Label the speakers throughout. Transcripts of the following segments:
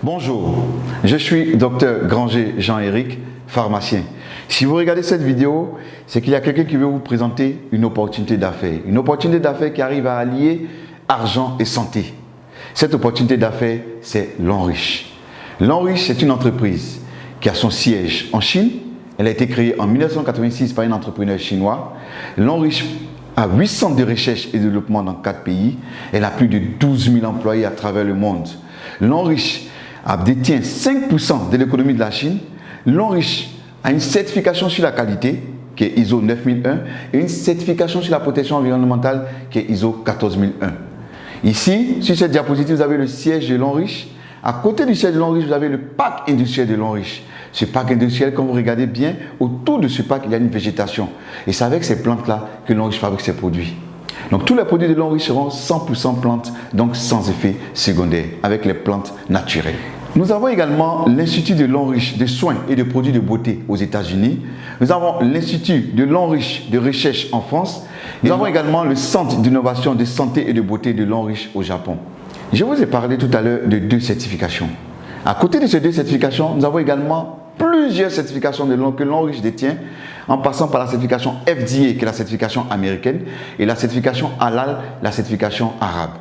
Speaker 1: Bonjour, je suis Dr Granger Jean-Éric, pharmacien. Si vous regardez cette vidéo, c'est qu'il y a quelqu'un qui veut vous présenter une opportunité d'affaires. Une opportunité d'affaires qui arrive à allier argent et santé. Cette opportunité d'affaires, c'est Lonrich. Lonrich, c'est une entreprise qui a son siège en Chine. Elle a été créée en 1986 par un entrepreneur chinois. Lonrich a 8 centres de recherche et de développement dans 4 pays. Elle a plus de 12 000 employés à travers le monde. Lonrich détient 5% de l'économie de la Chine. Lonrich a une certification sur la qualité qui est ISO 9001 et une certification sur la protection environnementale qui est ISO 14001. Ici, sur cette diapositive, vous avez le siège de Lonrich. À côté du siège de Lonrich, vous avez le parc industriel de Lonrich. Ce parc industriel, quand vous regardez bien, autour de ce parc, il y a une végétation. Et c'est avec ces plantes-là que Lonrich fabrique ses produits. Donc tous les produits de Lonrich seront 100% plantes, donc sans effet secondaire, avec les plantes naturelles. Nous avons également l'Institut de Lonrich de soins et de produits de beauté aux États-Unis. Nous avons l'Institut de Lonrich de recherche en France. Nous avons également le Centre d'innovation de santé et de beauté de Lonrich au Japon. Je vous ai parlé tout à l'heure de 2 certifications. À côté de ces 2 certifications, nous avons également plusieurs certifications que Lonrich détient, en passant par la certification FDA, qui est la certification américaine, et la certification Halal, la certification arabe.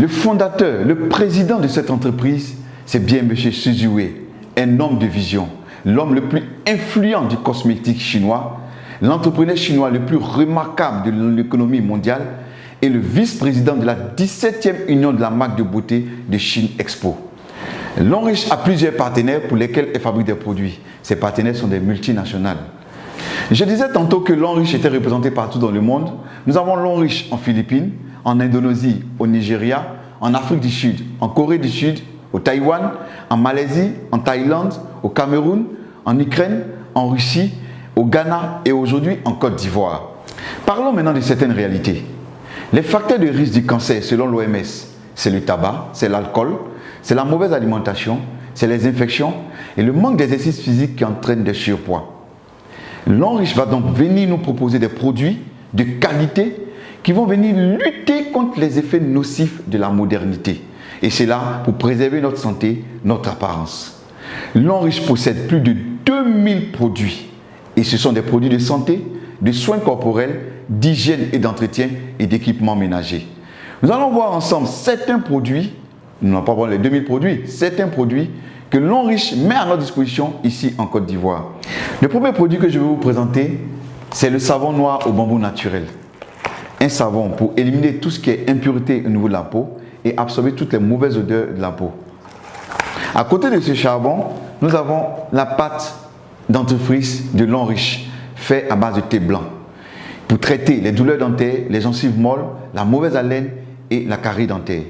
Speaker 1: Le fondateur, le président de cette entreprise, c'est bien M. Su Wei, un homme de vision, l'homme le plus influent du cosmétique chinois, l'entrepreneur chinois le plus remarquable de l'économie mondiale et le vice-président de la 17e union de la marque de beauté de Chine Expo. Lonrich a plusieurs partenaires pour lesquels elle fabrique des produits. Ces partenaires sont des multinationales. Je disais tantôt que Lonrich était représenté partout dans le monde. Nous avons Lonrich en Philippines, en Indonésie, au Nigeria, en Afrique du Sud, en Corée du Sud, au Taïwan, en Malaisie, en Thaïlande, au Cameroun, en Ukraine, en Russie, au Ghana et aujourd'hui en Côte d'Ivoire. Parlons maintenant de certaines réalités. Les facteurs de risque du cancer selon l'OMS, c'est le tabac, c'est l'alcool, c'est la mauvaise alimentation, c'est les infections et le manque d'exercice physique qui entraîne des surpoids. Lonrich va donc venir nous proposer des produits de qualité qui vont venir lutter contre les effets nocifs de la modernité. Et c'est là pour préserver notre santé, notre apparence. Lonrich possède plus de 2000 produits. Et ce sont des produits de santé, de soins corporels, d'hygiène et d'entretien et d'équipements ménagers. Nous allons voir ensemble certains produits, nous n'allons pas voir les 2000 produits, certains produits que Lonrich met à notre disposition ici en Côte d'Ivoire. Le premier produit que je vais vous présenter, c'est le savon noir au bambou naturel. Un savon pour éliminer tout ce qui est impureté au niveau de la peau et absorber toutes les mauvaises odeurs de la peau. À côté de ce charbon, nous avons la pâte dentifrice de Lonrich, faite à base de thé blanc, pour traiter les douleurs dentaires, les gencives molles, la mauvaise haleine et la carie dentaire.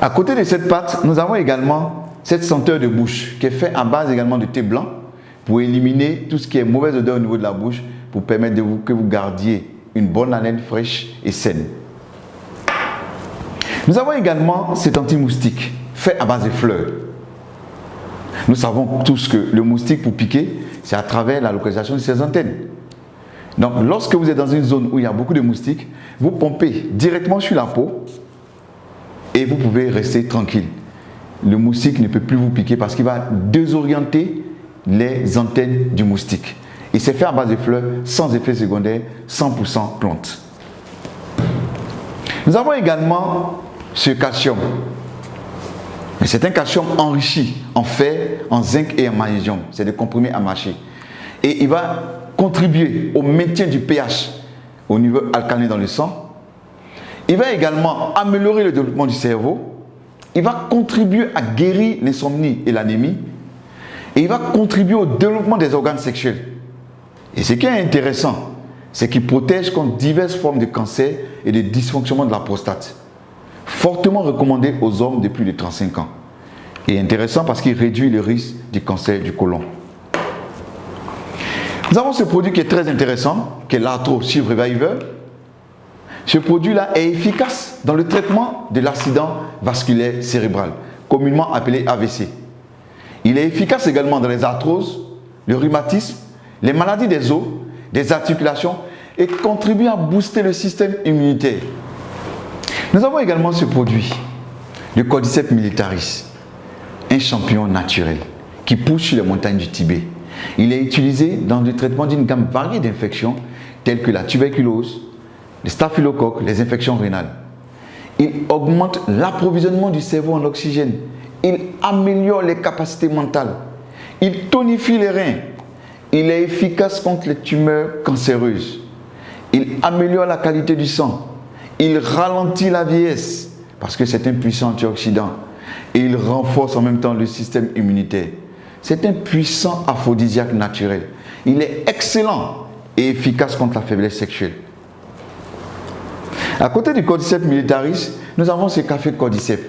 Speaker 1: À côté de cette pâte, nous avons également cette senteur de bouche qui est faite à base également de thé blanc pour éliminer tout ce qui est mauvaise odeur au niveau de la bouche, pour permettre que vous gardiez une bonne haleine fraîche et saine. Nous avons également cet anti-moustique fait à base de fleurs. Nous savons tous que le moustique pour piquer, c'est à travers la localisation de ses antennes. Donc lorsque vous êtes dans une zone où il y a beaucoup de moustiques, vous pompez directement sur la peau et vous pouvez rester tranquille. Le moustique ne peut plus vous piquer parce qu'il va désorienter les antennes du moustique. Et c'est fait à base de fleurs, sans effet secondaire, 100% plantes. Nous avons également ce calcium. C'est un calcium enrichi en fer, en zinc et en magnésium. C'est des comprimés à mâcher. Et il va contribuer au maintien du pH au niveau alcalin dans le sang. Il va également améliorer le développement du cerveau. Il va contribuer à guérir l'insomnie et l'anémie. Et il va contribuer au développement des organes sexuels. Et ce qui est intéressant, c'est qu'il protège contre diverses formes de cancer et de dysfonctionnement de la prostate. Fortement recommandé aux hommes de plus de 35 ans. Et intéressant parce qu'il réduit le risque du cancer du côlon. Nous avons ce produit qui est très intéressant, qui est l'Arthro Shield Reviver. Ce produit-là est efficace dans le traitement de l'accident vasculaire cérébral, communément appelé AVC. Il est efficace également dans les arthroses, le rhumatisme, les maladies des os, des articulations et contribue à booster le système immunitaire. Nous avons également ce produit, le Cordyceps militaris. un champignon naturel qui pousse sur les montagnes du Tibet. Il est utilisé dans le traitement d'une gamme variée d'infections telles que la tuberculose, les staphylocoques, les infections rénales. Il augmente l'approvisionnement du cerveau en oxygène. Il améliore les capacités mentales. Il tonifie les reins. Il est efficace contre les tumeurs cancéreuses. Il améliore la qualité du sang. Il ralentit la vieillesse parce que c'est un puissant antioxydant. Et il renforce en même temps le système immunitaire. C'est un puissant aphrodisiaque naturel. Il est excellent et efficace contre la faiblesse sexuelle. À côté du Cordyceps militaris, nous avons ce café Cordyceps.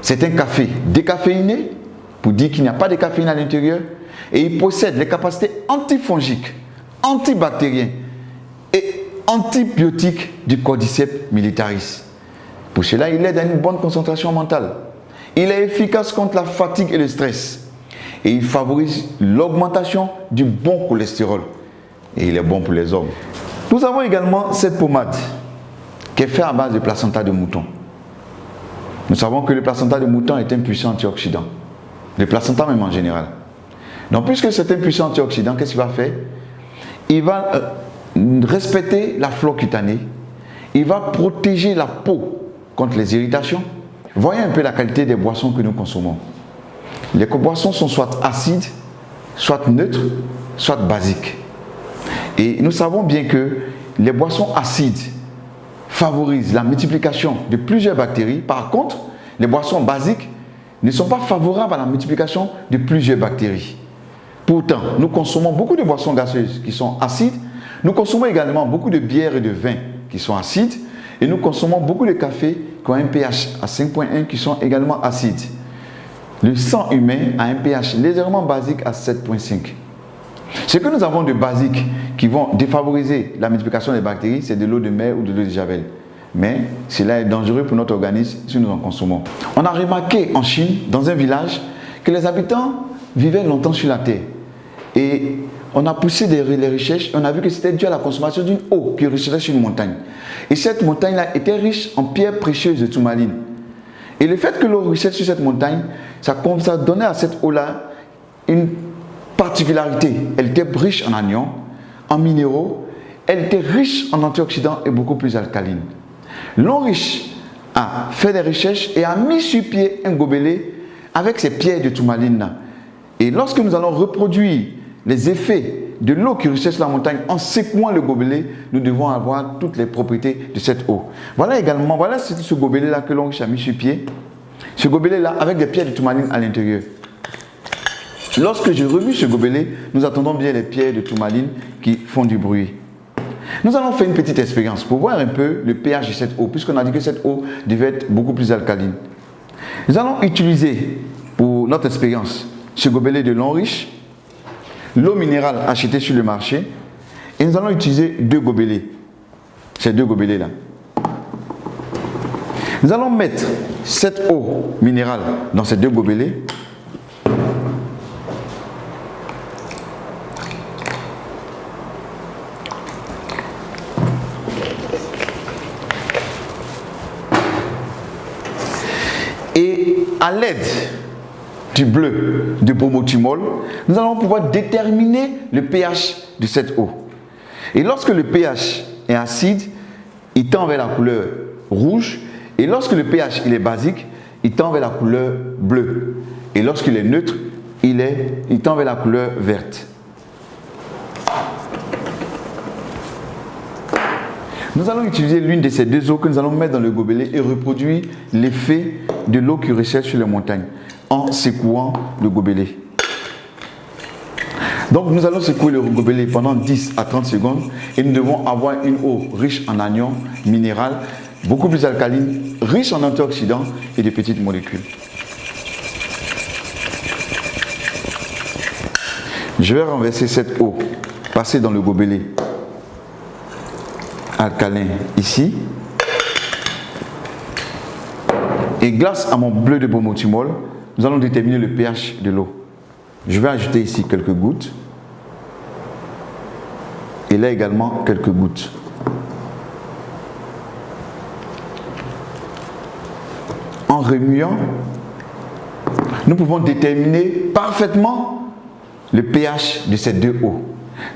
Speaker 1: C'est un café décaféiné, pour dire qu'il n'y a pas de caféine à l'intérieur, et il possède les capacités antifongiques, antibactériennes et antibiotiques du Cordyceps militaris. Pour cela, il aide à une bonne concentration mentale. Il est efficace contre la fatigue et le stress. Et il favorise l'augmentation du bon cholestérol. Et il est bon pour les hommes. Nous avons également cette pommade qui est faite à base de placenta de mouton. Nous savons que le placenta de mouton est un puissant antioxydant. Le placenta même en général. Donc puisque c'est un puissant antioxydant, qu'est-ce qu'il va faire? Il va respecter la flore cutanée. Il va protéger la peau contre les irritations. Voyez un peu la qualité des boissons que nous consommons. Les boissons sont soit acides, soit neutres, soit basiques. Et nous savons bien que les boissons acides favorisent la multiplication de plusieurs bactéries. Par contre, les boissons basiques ne sont pas favorables à la multiplication de plusieurs bactéries. Pourtant, nous consommons beaucoup de boissons gazeuses qui sont acides. Nous consommons également beaucoup de bières et de vins qui sont acides. Et nous consommons beaucoup de cafés qui ont un pH à 5,1 qui sont également acides. Le sang humain a un pH légèrement basique à 7,5. Ce que nous avons de basique qui vont défavoriser la multiplication des bactéries, c'est de l'eau de mer ou de l'eau de javel. Mais cela est dangereux pour notre organisme si nous en consommons. On a remarqué en Chine, dans un village, que les habitants vivaient longtemps sur la terre. Et on a poussé les recherches, on a vu que c'était dû à la consommation d'une eau qui ruisselait sur une montagne. Et cette montagne-là était riche en pierres précieuses de tourmaline. Et le fait que l'eau ruisselle sur cette montagne, ça donnait à cette eau-là une particularité. Elle était riche en anions, en minéraux, elle était riche en antioxydants et beaucoup plus alcaline. L'homme riche a fait des recherches et a mis sur pied un gobelet avec ces pierres de tourmaline. Et lorsque nous allons reproduire les effets de l'eau qui ruisselle sur la montagne en secouant le gobelet, nous devons avoir toutes les propriétés de cette eau. Voilà également, voilà ce gobelet-là que l'homme riche a mis sur pied. Ce gobelet-là avec des pierres de tourmaline à l'intérieur. Lorsque je remue ce gobelet, nous attendons bien les pierres de tourmaline qui font du bruit. Nous allons faire une petite expérience pour voir un peu le pH de cette eau, puisqu'on a dit que cette eau devait être beaucoup plus alcaline. Nous allons utiliser pour notre expérience ce gobelet de l'eau riche, l'eau minérale achetée sur le marché, et nous allons utiliser deux gobelets, ces deux gobelets-là. Nous allons mettre cette eau minérale dans ces deux gobelets. Et à l'aide du bleu de bromothymol, nous allons pouvoir déterminer le pH de cette eau. Et lorsque le pH est acide, il tend vers la couleur rouge. Et lorsque le pH il est basique, il tend vers la couleur bleue. Et lorsqu'il est neutre, il tend vers la couleur verte. Nous allons utiliser l'une de ces deux eaux que nous allons mettre dans le gobelet et reproduire l'effet de l'eau qui ruisselle sur les montagnes en secouant le gobelet. Donc nous allons secouer le gobelet pendant 10 à 30 secondes et nous devons avoir une eau riche en anions minérales, beaucoup plus alcaline, riche en antioxydants et de petites molécules. Je vais renverser cette eau, passer dans le gobelet alcalin ici. Et grâce à mon bleu de bromothymol, nous allons déterminer le pH de l'eau. Je vais ajouter ici quelques gouttes. Et là également quelques gouttes. En remuant, nous pouvons déterminer parfaitement le pH de ces deux eaux.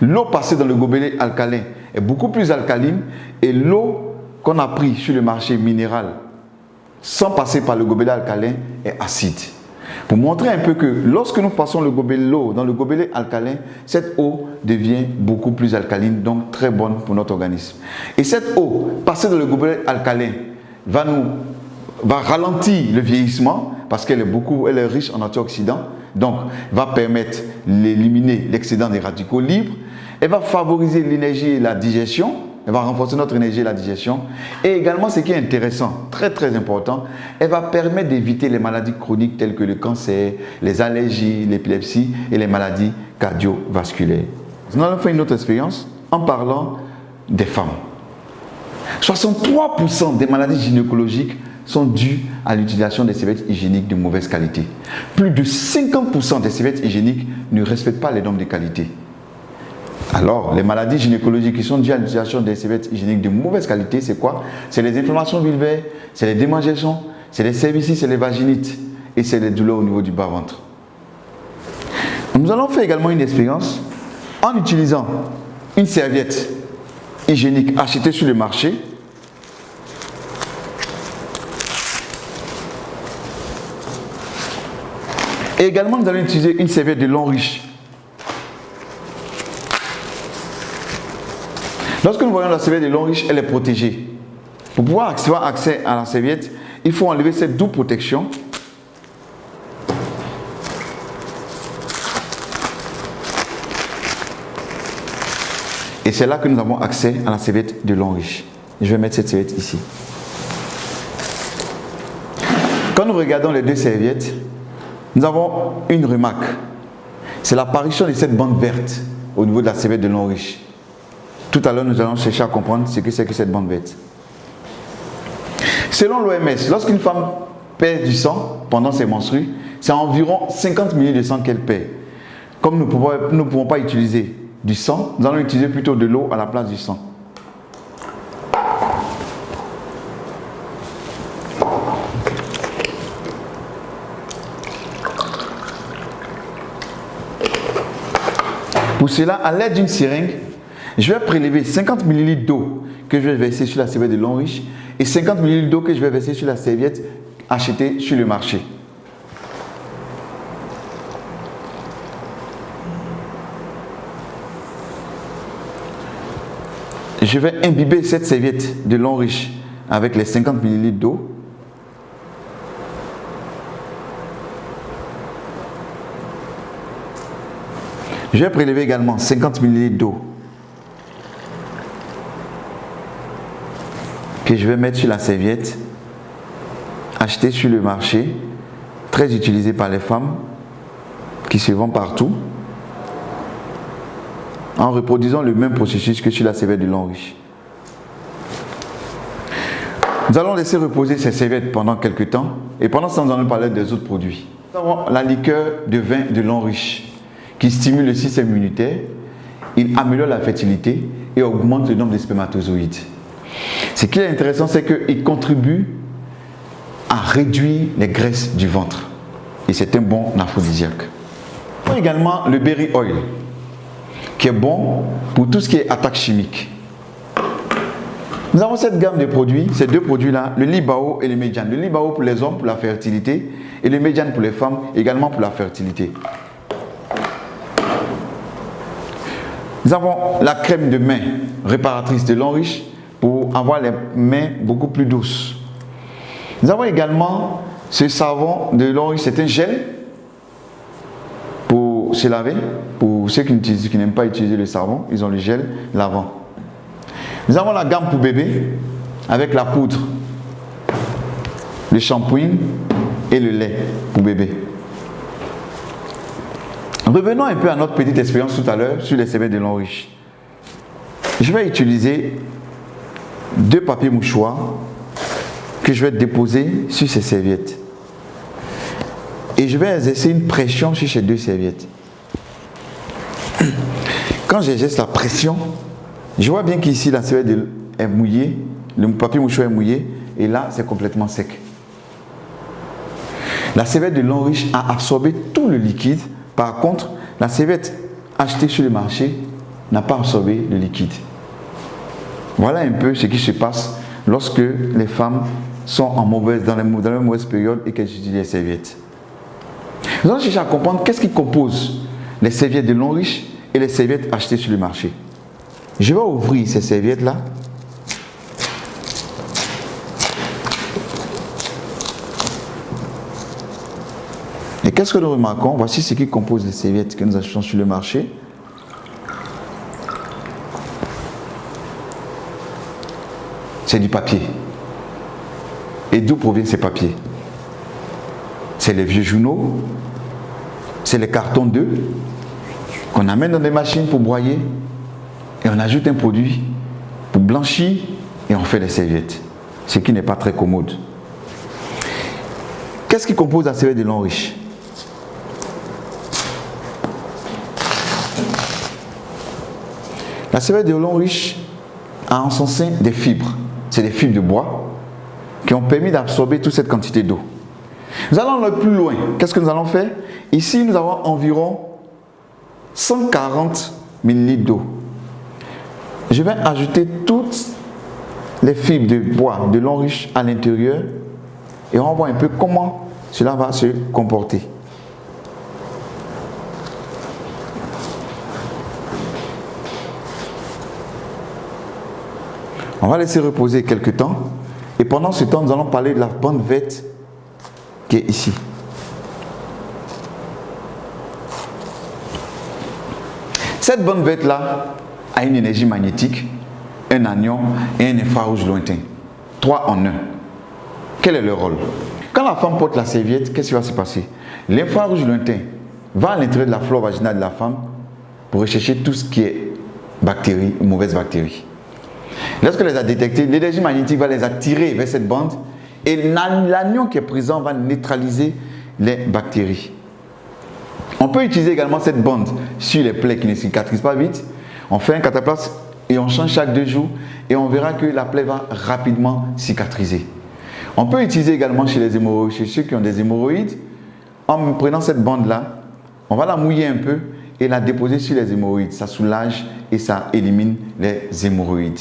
Speaker 1: L'eau passée dans le gobelet alcalin est beaucoup plus alcaline et l'eau qu'on a pris sur le marché minéral sans passer par le gobelet alcalin est acide. Pour montrer un peu que lorsque nous passons l'eau dans le gobelet alcalin, cette eau devient beaucoup plus alcaline, donc très bonne pour notre organisme. Et cette eau passée dans le gobelet alcalin va ralentir le vieillissement parce qu'elle est riche en antioxydants, donc va permettre d'éliminer l'excédent des radicaux libres. Elle va favoriser l'énergie et la digestion. Elle va renforcer notre énergie et la digestion. Et également, ce qui est intéressant, très très important, elle va permettre d'éviter les maladies chroniques telles que le cancer, les allergies, l'épilepsie et les maladies cardiovasculaires. Nous allons faire une autre expérience en parlant des femmes. 63% des maladies gynécologiques sont dues à l'utilisation des serviettes hygiéniques de mauvaise qualité. Plus de 50% des serviettes hygiéniques ne respectent pas les normes de qualité. Alors, les maladies gynécologiques qui sont dues à l'utilisation des serviettes hygiéniques de mauvaise qualité, c'est quoi? C'est les inflammations vulvaires, c'est les démangeaisons, c'est les cervicites, c'est les vaginites et c'est les douleurs au niveau du bas-ventre. Nous allons faire également une expérience en utilisant une serviette hygiénique achetée sur le marché. Et également, nous allons utiliser une serviette de long riche. Lorsque nous voyons la serviette de long riche, elle est protégée. Pour pouvoir avoir accès à la serviette, il faut enlever cette double protection. Et c'est là que nous avons accès à la serviette de long riche. Je vais mettre cette serviette ici. Quand nous regardons les deux serviettes, nous avons une remarque. C'est l'apparition de cette bande verte au niveau de la serviette de long riche. Tout à l'heure, nous allons chercher à comprendre ce que c'est que cette bande verte. Selon l'OMS, lorsqu'une femme perd du sang pendant ses menstrues, c'est environ 50 ml de sang qu'elle perd. Comme nous ne pouvons pas utiliser du sang, nous allons utiliser plutôt de l'eau à la place du sang. Pour cela, à l'aide d'une seringue, je vais prélever 50 ml d'eau que je vais verser sur la serviette de long riche et 50 ml d'eau que je vais verser sur la serviette achetée sur le marché. Je vais imbiber cette serviette de long riche avec les 50 ml d'eau. Je vais prélever également 50 ml d'eau que je vais mettre sur la serviette achetée sur le marché, très utilisée par les femmes qui se vend partout, en reproduisant le même processus que sur la serviette de long riche. Nous allons laisser reposer ces serviettes pendant quelques temps et pendant ce temps, nous allons parler des autres produits. Nous avons la liqueur de vin de long riche qui stimule le système immunitaire, il améliore la fertilité et augmente le nombre de spermatozoïdes. Ce qui est intéressant, c'est qu'il contribue à réduire les graisses du ventre et c'est un bon aphrodisiaque. Nous avons également le berry oil qui est bon pour tout ce qui est attaque chimique. Nous avons cette gamme de produits, ces deux produits-là, le Libao et le Mediane. Le Libao pour les hommes pour la fertilité et le Mediane pour les femmes également pour la fertilité. Nous avons la crème de main réparatrice de long riche pour avoir les mains beaucoup plus douces. Nous avons également ce savon de long riche, c'est un gel pour se laver. Pour ceux qui n'aiment pas utiliser le savon, ils ont le gel lavant. Nous avons la gamme pour bébé avec la poudre, le shampoing et le lait pour bébé. Revenons un peu à notre petite expérience tout à l'heure sur les serviettes de long riche. Je vais utiliser deux papiers mouchoirs que je vais déposer sur ces serviettes. Et je vais exercer une pression sur ces deux serviettes. Quand j'exerce la pression, je vois bien qu'ici la serviette est mouillée, le papier mouchoir est mouillé et là c'est complètement sec. La serviette de Longrich a absorbé tout le liquide. Par contre, la serviette achetée sur le marché n'a pas absorbé le liquide. Voilà un peu ce qui se passe lorsque les femmes sont dans la mauvaise période et qu'elles utilisent les serviettes. Nous allons chercher à comprendre qu'est-ce qui compose les serviettes de Longrich et les serviettes achetées sur le marché. Je vais ouvrir ces serviettes-là. Et qu'est-ce que nous remarquons? Voici ce qui compose les serviettes que nous achetons sur le marché. C'est du papier. Et d'où proviennent ces papiers? C'est les vieux journaux, c'est les cartons d'œufs qu'on amène dans des machines pour broyer et on ajoute un produit pour blanchir et on fait des serviettes, ce qui n'est pas très commode. Qu'est-ce qui compose la serviette de Longrich? La serviette de Longrich a en son sein des fibres. C'est des fibres de bois qui ont permis d'absorber toute cette quantité d'eau. Nous allons aller plus loin. Qu'est-ce que nous allons faire? Ici, nous avons environ 140 ml d'eau. Je vais ajouter toutes les fibres de bois de Longrich à l'intérieur et on va voir un peu comment cela va se comporter. On va laisser reposer quelques temps et pendant ce temps, nous allons parler de la bande verte qui est ici. Cette bande verte là a une énergie magnétique, un anion et un infrarouge lointain. 3 en 1. Quel est le rôle? Quand la femme porte la serviette, qu'est-ce qui va se passer? L'infrarouge lointain va à l'intérieur de la flore vaginale de la femme pour rechercher tout ce qui est bactéries, mauvaises bactéries. Lorsqu'elle les a détectées, l'énergie magnétique va les attirer vers cette bande et l'anion qui est présent va neutraliser les bactéries. On peut utiliser également cette bande sur les plaies qui ne cicatrisent pas vite. On fait un cataplasme et on change chaque 2 jours et on verra que la plaie va rapidement cicatriser. On peut utiliser également chez les hémorroïdes, chez ceux qui ont des hémorroïdes, en prenant cette bande-là, on va la mouiller un peu et la déposer sur les hémorroïdes. Ça soulage et ça élimine les hémorroïdes.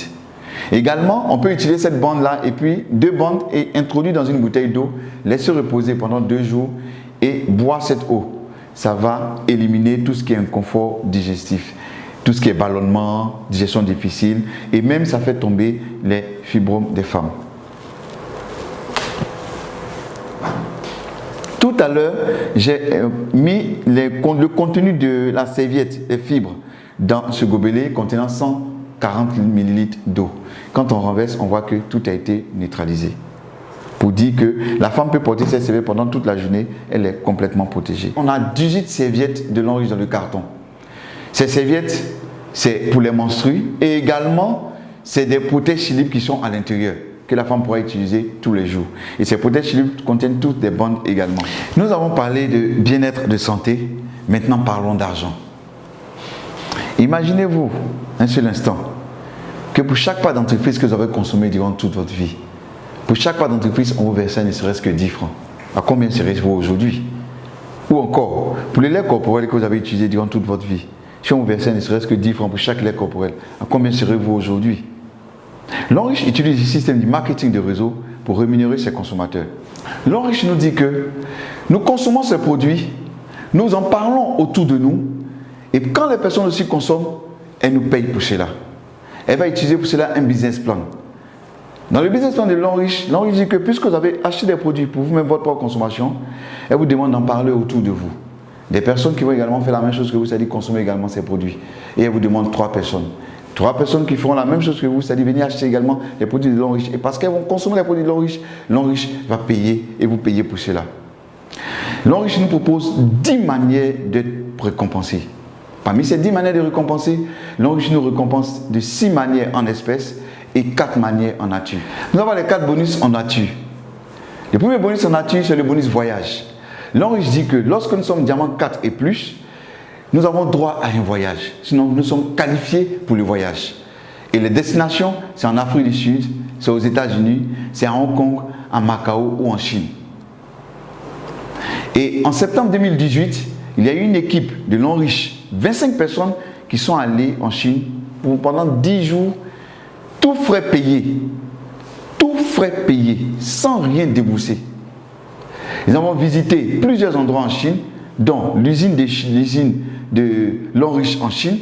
Speaker 1: Également, on peut utiliser cette bande-là et puis 2 bandes et introduire dans une bouteille d'eau, laisser reposer pendant 2 jours et boire cette eau. Ça va éliminer tout ce qui est inconfort digestif, tout ce qui est ballonnement, digestion difficile et même ça fait tomber les fibromes des femmes. Tout à l'heure, j'ai mis le contenu de la serviette, les fibres, dans ce gobelet contenant 140 ml d'eau. Quand on renverse, on voit que tout a été neutralisé. Pour dire que la femme peut porter cette serviette pendant toute la journée, elle est complètement protégée. On a 18 serviettes de Longrich dans le carton. Ces serviettes, c'est pour les menstrues et également, c'est des protèges libres qui sont à l'intérieur, que la femme pourra utiliser tous les jours. Et ces protèges libres contiennent toutes des bandes également. Nous avons parlé de bien-être, de santé. Maintenant, parlons d'argent. Imaginez-vous un seul instant que pour chaque pas d'entreprise que vous avez consommé durant toute votre vie, pour chaque pas d'entreprise, on vous versait ne serait-ce que 10 francs. À combien serait-vous aujourd'hui? Ou encore, pour les laits corporels que vous avez utilisés durant toute votre vie, si on vous versait ne serait-ce que 10 francs pour chaque lait corporel, à combien serez-vous aujourd'hui? Longrich utilise le système du marketing de réseau pour rémunérer ses consommateurs. Longrich nous dit que nous consommons ces produits, nous en parlons autour de nous, et quand les personnes aussi consomment, elles nous payent pour cela. Elle va utiliser pour cela un business plan. Dans le business plan de Longrich, Longrich dit que puisque vous avez acheté des produits pour vous-même votre propre consommation, elle vous demande d'en parler autour de vous. Des personnes qui vont également faire la même chose que vous, c'est-à-dire consommer également ces produits. Et elle vous demande 3 personnes. 3 personnes qui feront la même chose que vous, c'est-à-dire venir acheter également les produits de Longrich. Et parce qu'elles vont consommer les produits de Longrich, Longrich va payer et vous payer pour cela. Longrich nous propose 10 manières d'être récompensé. Parmi ces 10 manières de récompenser, Longrich nous récompense de 6 manières en espèces et 4 manières en nature. Nous avons les 4 bonus en nature. Le premier bonus en nature, c'est le bonus voyage. Longrich dit que lorsque nous sommes diamant 4 et plus, nous avons droit à un voyage. Sinon, nous sommes qualifiés pour le voyage. Et les destinations, c'est en Afrique du Sud, c'est aux États-Unis, c'est à Hong Kong, à Macao ou en Chine. Et en septembre 2018, il y a eu une équipe de l'Enriche, 25 personnes qui sont allées en Chine pendant 10 jours, tout frais payés, sans rien débourser. Nous avons visité plusieurs endroits en Chine, dont l'usine de l'Enriche en Chine.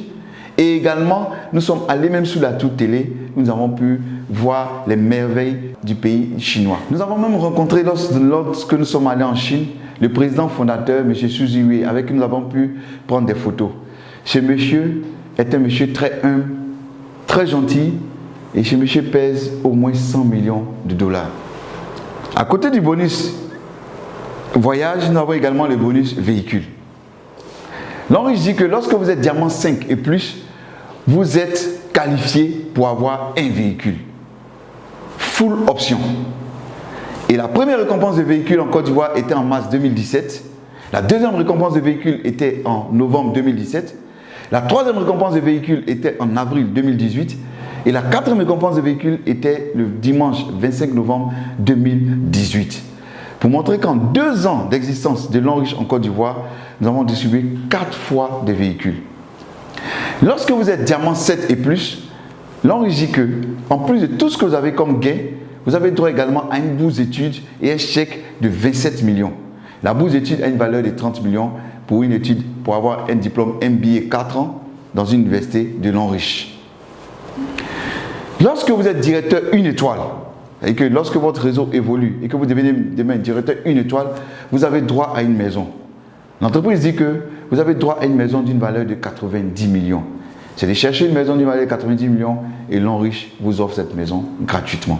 Speaker 1: Et également, nous sommes allés même sous la tour télé, nous avons pu voir les merveilles du pays chinois. Nous avons même rencontré, lorsque nous sommes allés en Chine, le président fondateur, M. Xu Ziwei, avec qui nous avons pu prendre des photos. Ce monsieur est un monsieur très humble, très gentil, et ce monsieur pèse au moins 100 millions de dollars. À côté du bonus voyage, nous avons également le bonus véhicule. L'Enriche dit que lorsque vous êtes diamant 5 et plus, vous êtes qualifié pour avoir un véhicule. Full option. Et la première récompense de véhicule en Côte d'Ivoire était en mars 2017. La deuxième récompense de véhicule était en novembre 2017. La troisième récompense de véhicule était en avril 2018. Et la quatrième récompense de véhicule était le dimanche 25 novembre 2018. Pour montrer qu'en 2 ans d'existence de l'Enriche en Côte d'Ivoire, nous avons distribué 4 fois des véhicules. Lorsque vous êtes diamant 7 et plus, l'Enriche dit que, en plus de tout ce que vous avez comme gain, vous avez droit également à une bourse d'études et un chèque de 27 millions. La bourse d'études a une valeur de 30 millions pour une étude, pour avoir un diplôme MBA 4 ans dans une université de l'Enriche. Lorsque vous êtes directeur 1 étoile, et que lorsque votre réseau évolue et que vous devenez demain directeur 1 étoile, vous avez droit à une maison. L'entreprise dit que vous avez droit à une maison d'une valeur de 90 millions. C'est de chercher une maison d'une valeur de 90 millions et l'Enriche vous offre cette maison gratuitement.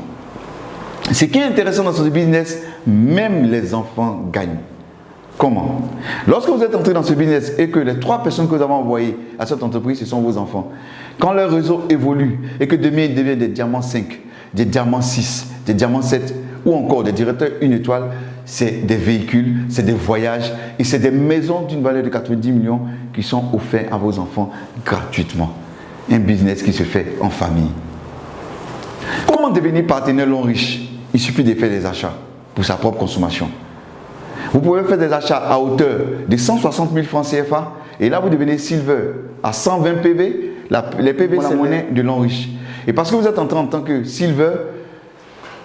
Speaker 1: Ce qui est intéressant dans ce business, même les enfants gagnent. Comment? Lorsque vous êtes entré dans ce business et que les 3 personnes que vous avez envoyées à cette entreprise, ce sont vos enfants, quand leur réseau évolue et que demain ils deviennent des diamants 5, des diamants 6, des diamants 7 ou encore des directeurs 1 étoile, c'est des véhicules, c'est des voyages et c'est des maisons d'une valeur de 90 millions qui sont offerts à vos enfants gratuitement. Un business qui se fait en famille. Comment devenir partenaire l'Enriche? Il suffit de faire des achats pour sa propre consommation. Vous pouvez faire des achats à hauteur de 160 000 francs CFA et là vous devenez Silver à 120 PV. Les PV c'est la monnaie de l'Enriche. Et parce que vous êtes entré en tant que Silver,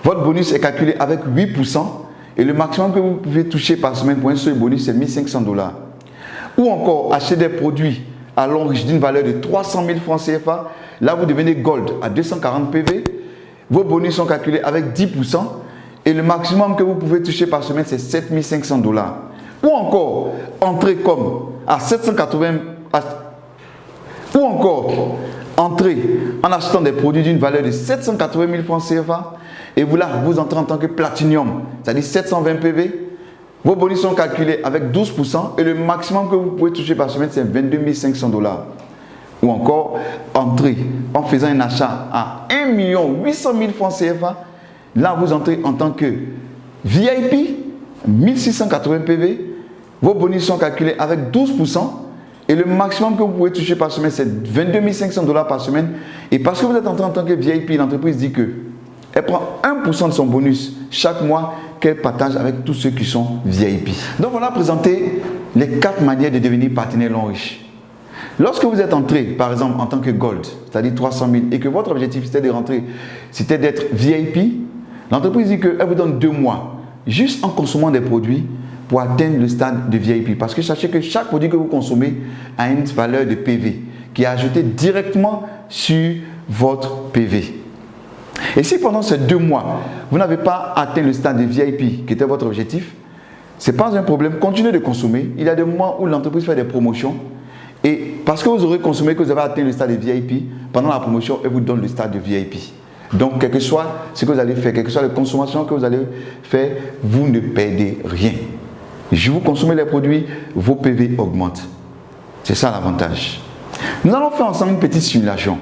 Speaker 1: votre bonus est calculé avec 8% et le maximum que vous pouvez toucher par semaine pour un seul bonus c'est 1 500 $. Ou encore acheter des produits à l'Enriche d'une valeur de 300 000 francs CFA. Là vous devenez Gold à 240 PV. Vos bonus sont calculés avec 10% et le maximum que vous pouvez toucher par semaine c'est 7 500 $. Ou encore entrer comme à 780 ou encore entrer en achetant des produits d'une valeur de 780 000 francs CFA et vous entrez en tant que Platinum, c'est-à-dire 720 PV. Vos bonus sont calculés avec 12% et le maximum que vous pouvez toucher par semaine c'est 22 500 $. Ou encore entrer en faisant un achat à 1 800 000 francs CFA. Là, vous entrez en tant que VIP, 1680 PV. Vos bonus sont calculés avec 12%. Et le maximum que vous pouvez toucher par semaine, c'est 22 500 $ par semaine. Et parce que vous êtes entré en tant que VIP, l'entreprise dit qu'elle prend 1% de son bonus chaque mois qu'elle partage avec tous ceux qui sont VIP. Donc voilà présenté les 4 manières de devenir partenaire l'Enriche. Lorsque vous êtes entré, par exemple, en tant que Gold, c'est-à-dire 300 000, et que votre objectif c'était de rentrer, c'était d'être VIP, l'entreprise dit qu'elle vous donne 2 mois, juste en consommant des produits pour atteindre le stade de VIP. Parce que sachez que chaque produit que vous consommez a une valeur de PV qui est ajoutée directement sur votre PV. Et si pendant ces 2 mois, vous n'avez pas atteint le stade de VIP qui était votre objectif, ce n'est pas un problème, continuez de consommer. Il y a des mois où l'entreprise fait des promotions. Et parce que vous aurez consommé, que vous avez atteint le stade de VIP, pendant la promotion, elle vous donne le stade de VIP. Donc, quel que soit ce que vous allez faire, quelle que soit la consommation que vous allez faire, vous ne perdez rien. Si vous consommez les produits, vos PV augmentent. C'est ça l'avantage. Nous allons faire ensemble une petite simulation,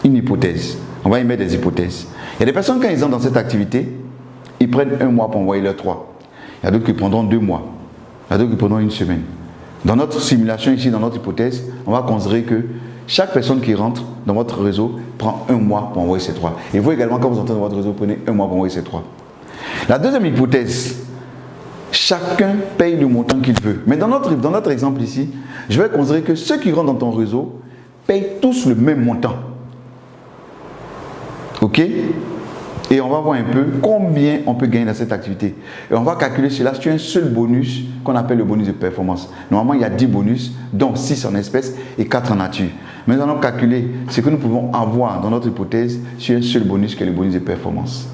Speaker 1: une hypothèse. On va y mettre des hypothèses. Il y a des personnes, quand ils entrent dans cette activité, ils prennent 1 mois pour envoyer leurs 3. Il y a d'autres qui prendront 2 mois. Il y a d'autres qui prendront 1 semaine. Dans notre simulation ici, dans notre hypothèse, on va considérer que chaque personne qui rentre dans votre réseau prend 1 mois pour envoyer ses 3. Et vous également, quand vous entrez dans votre réseau, prenez 1 mois pour envoyer ses 3. La deuxième hypothèse, Chacun paye le montant qu'il veut. Mais dans notre exemple ici, je vais considérer que ceux qui rentrent dans ton réseau payent tous le même montant. Ok? Et on va voir un peu combien on peut gagner dans cette activité. Et on va calculer cela sur un seul bonus qu'on appelle le bonus de performance. Normalement, il y a 10 bonus, dont 6 en espèces et 4 en nature. Mais nous allons calculer ce que nous pouvons avoir dans notre hypothèse sur un seul bonus qui est le bonus de performance.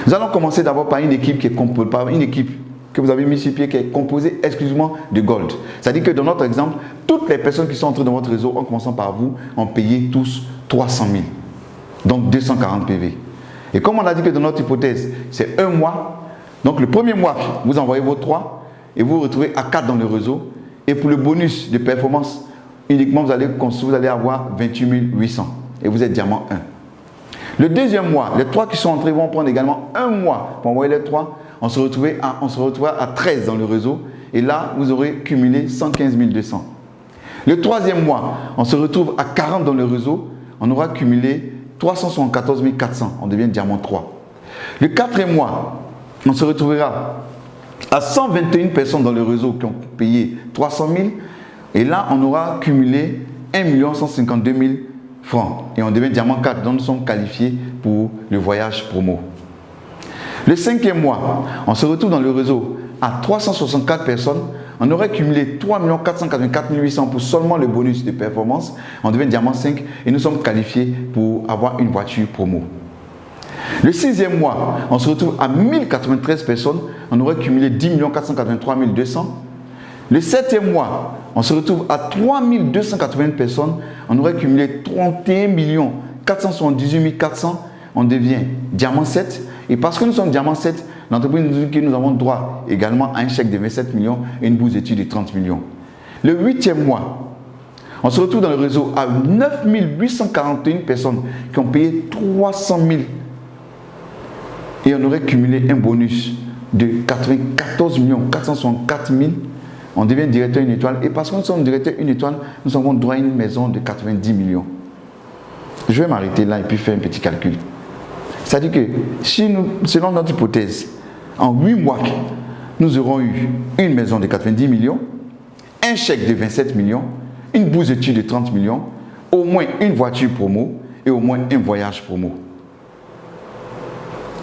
Speaker 1: Nous allons commencer d'abord par une équipe qui est composée, par une équipe que vous avez mis sur pied qui est composée exclusivement de gold. C'est-à-dire que dans notre exemple, toutes les personnes qui sont entrées dans votre réseau, en commençant par vous, ont payé tous 300 000. Donc 240 PV. Et comme on a dit que dans notre hypothèse, c'est un mois, donc le premier mois, vous envoyez vos 3 et vous vous retrouvez à 4 dans le réseau. Et pour le bonus de performance, uniquement vous allez avoir 28 800 et vous êtes diamant 1. Le deuxième mois, les 3 qui sont entrés vont prendre également un mois pour envoyer les 3. On se retrouve à 13 dans le réseau et là, vous aurez cumulé 115 200. Le troisième mois, on se retrouve à 40 dans le réseau, on aura cumulé 374 400, on devient diamant 3. Le quatrième mois, on se retrouvera à 121 personnes dans le réseau qui ont payé 300 000 et là, on aura cumulé 1 152 000 francs et on devient diamant 4, donc nous sommes qualifiés pour le voyage promo. Le cinquième mois, on se retrouve dans le réseau à 364 personnes, on aurait cumulé 3 484 800 pour seulement le bonus de performance, on devient diamant 5 et nous sommes qualifiés pour avoir une voiture promo. Le sixième mois, on se retrouve à 1093 personnes, on aurait cumulé 10 483 200. Le septième mois, on se retrouve à 3280 personnes, on aurait cumulé 31 478 400, on devient diamant 7. Et parce que nous sommes diamant 7, l'entreprise nous dit que nous avons droit également à un chèque de 27 millions et une bourse d'études de 30 millions. Le huitième mois, on se retrouve dans le réseau à 9 841 personnes qui ont payé 300 000 et on aurait cumulé un bonus de 94 464 000. On devient directeur une étoile et parce que nous sommes directeur une étoile, nous avons droit à une maison de 90 millions. Je vais m'arrêter là et puis faire un petit calcul. C'est-à-dire que si nous, selon notre hypothèse, en 8 mois, nous aurons eu une maison de 90 millions, un chèque de 27 millions, une bourse d'études de 30 millions, au moins une voiture promo et au moins un voyage promo.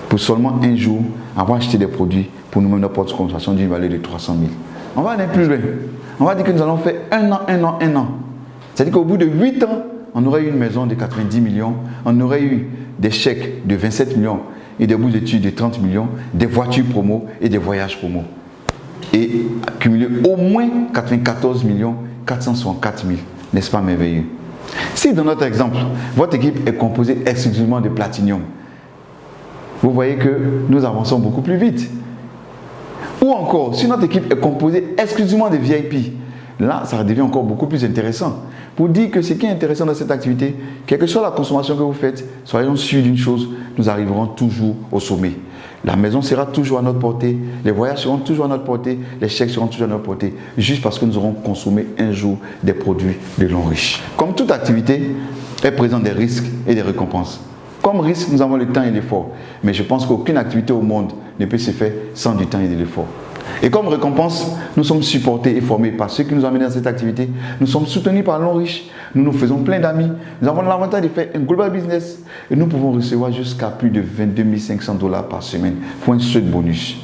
Speaker 1: Pour seulement un jour avoir acheté des produits pour nous-mêmes notre porte de consommation d'une valeur de 300 000. On va aller plus loin. On va dire que nous allons faire un an. C'est-à-dire qu'au bout de 8 ans, on aurait eu une maison de 90 millions, on aurait eu des chèques de 27 millions et des bourses d'études de 30 millions, des voitures promo et des voyages promo. Et accumuler au moins 94 464 000. N'est-ce pas merveilleux? Si dans notre exemple, votre équipe est composée exclusivement de platinium, vous voyez que nous avançons beaucoup plus vite. Ou encore, si notre équipe est composée exclusivement de VIP, là, ça devient encore beaucoup plus intéressant. Pour dire que ce qui est intéressant dans cette activité, quelle que soit la consommation que vous faites, soyons sûrs d'une chose, nous arriverons toujours au sommet. La maison sera toujours à notre portée, les voyages seront toujours à notre portée, les chèques seront toujours à notre portée, juste parce que nous aurons consommé un jour des produits de l'homme riche. Comme toute activité, elle présente des risques et des récompenses. Comme risque, nous avons le temps et l'effort. Mais je pense qu'aucune activité au monde ne peut se faire sans du temps et de l'effort. Et comme récompense, nous sommes supportés et formés par ceux qui nous ont amenés dans cette activité. Nous sommes soutenus par l'homme riche. Nous nous faisons plein d'amis. Nous avons l'avantage de faire un global business. Et nous pouvons recevoir jusqu'à plus de 22 500 $ par semaine pour un seul bonus.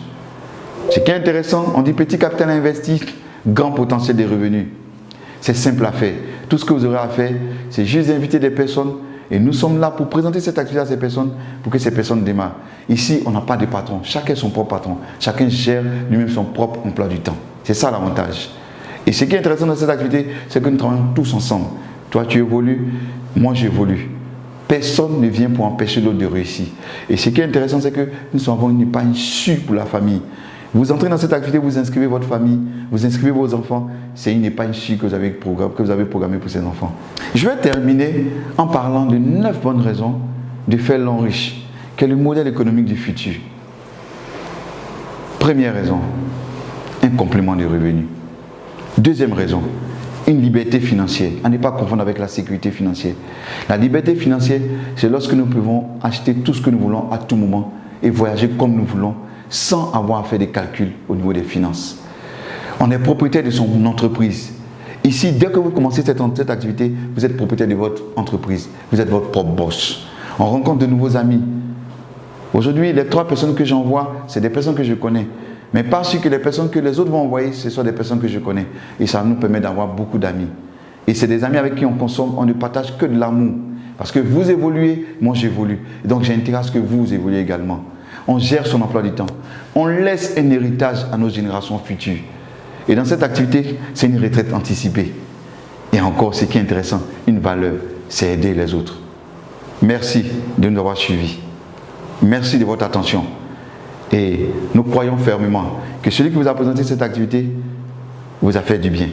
Speaker 1: Ce qui est intéressant, on dit petit capital investi, grand potentiel de revenus. C'est simple à faire. Tout ce que vous aurez à faire, c'est juste inviter des personnes. Et nous sommes là pour présenter cette activité à ces personnes, pour que ces personnes démarrent. Ici, on n'a pas de patron. Chacun son propre patron. Chacun gère lui-même son propre emploi du temps. C'est ça l'avantage. Et ce qui est intéressant dans cette activité, c'est que nous travaillons tous ensemble. Toi, tu évolues, moi, j'évolue. Personne ne vient pour empêcher l'autre de réussir. Et ce qui est intéressant, c'est que nous avons une épargne sûre pour la famille. Vous entrez dans cette activité, vous inscrivez votre famille, vous inscrivez vos enfants. C'est une épargne sûre que vous avez programmée pour ces enfants. Je vais terminer en parlant de 9 bonnes raisons de faire l'homme riche, qui est le modèle économique du futur. Première raison, un complément de revenus. Deuxième raison, une liberté financière. À ne pas confondre avec la sécurité financière. La liberté financière, c'est lorsque nous pouvons acheter tout ce que nous voulons à tout moment et voyager comme nous voulons, sans avoir à faire des calculs au niveau des finances. On est propriétaire de son entreprise. Ici, dès que vous commencez cette activité, vous êtes propriétaire de votre entreprise. Vous êtes votre propre boss. On rencontre de nouveaux amis. Aujourd'hui, les 3 personnes que j'envoie, c'est des personnes que je connais. Mais pas sûr que les personnes que les autres vont envoyer, ce sont des personnes que je connais. Et ça nous permet d'avoir beaucoup d'amis. Et c'est des amis avec qui on consomme, on ne partage que de l'amour. Parce que vous évoluez, moi j'évolue. Et donc j'ai intérêt à ce que vous évoluez également. On gère son emploi du temps. On laisse un héritage à nos générations futures. Et dans cette activité, c'est une retraite anticipée. Et encore, ce qui est intéressant, une valeur, c'est aider les autres. Merci de nous avoir suivis. Merci de votre attention. Et nous croyons fermement que celui qui vous a présenté cette activité vous a fait du bien.